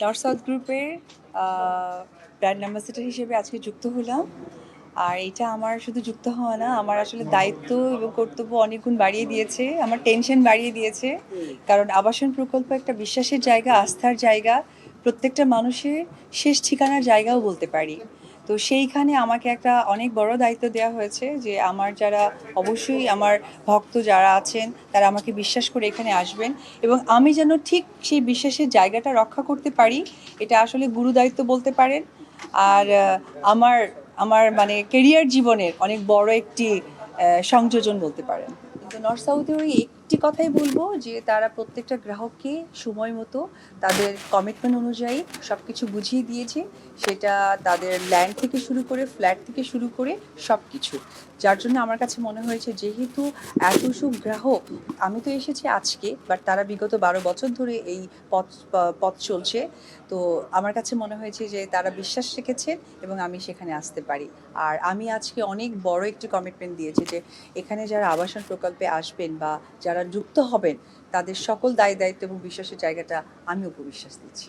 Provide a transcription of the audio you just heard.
North south গ্রুপের brand ambassador হিসেবে আজকে যুক্ত হলাম। আর এটা আমার শুধু যুক্ত হওয়া না, আমার আসলে দায়িত্ব এবং কর্তব্য অনেক গুণ বাড়িয়ে দিয়েছে, আমার টেনশন বাড়িয়ে দিয়েছে। কারণ আবাসন প্রকল্প একটা বিশ্বাসের জায়গা, আস্থার জায়গা, প্রত্যেকটা মানুষের শেষ ঠিকানার জায়গাও বলতে পারি। তো সেইখানে আমাকে একটা অনেক বড় দায়িত্ব দেওয়া হয়েছে যে আমার যারা, অবশ্যই আমার ভক্ত যারা আছেন তারা আমাকে বিশ্বাস করে এখানে আসবেন এবং আমি যেন ঠিক সেই বিশ্বাসের জায়গাটা রক্ষা করতে পারি, এটা আসলে গুরু দায়িত্ব বলতে পারেন। আর আমার আমার মানে কেরিয়ার জীবনের অনেক বড় একটি সংযোজন বলতে পারেন। কিন্তু নর্থ সাউথের ওই একটি কথাই বলবো যে তারা প্রত্যেকটা গ্রাহককে সময় মতো তাদের কমিটমেন্ট অনুযায়ী সব কিছু বুঝিয়ে দিয়েছে। সেটা তাদের ল্যান্ড থেকে শুরু করে, ফ্ল্যাট থেকে শুরু করে সব কিছু। যার জন্য আমার কাছে মনে হয়েছে যেহেতু এত সব গ্রাহক, আমি তো এসেছি আজকে, বাট তারা বিগত 12 বছর ধরে এই পথ পথ চলছে। তো আমার কাছে মনে হয়েছে যে তারা বিশ্বাস রেখেছেন এবং আমি সেখানে আসতে পারি। আর আমি আজকে অনেক বড় একটি কমিটমেন্ট দিয়েছি যে এখানে যারা আবাসন প্রকল্পে আসবেন বা যারা যুক্ত হবেন তাদের সকল দায় দায়িত্ব এবং বিশ্বাসের জায়গাটা আমি উপবিশ্বাস দিচ্ছি।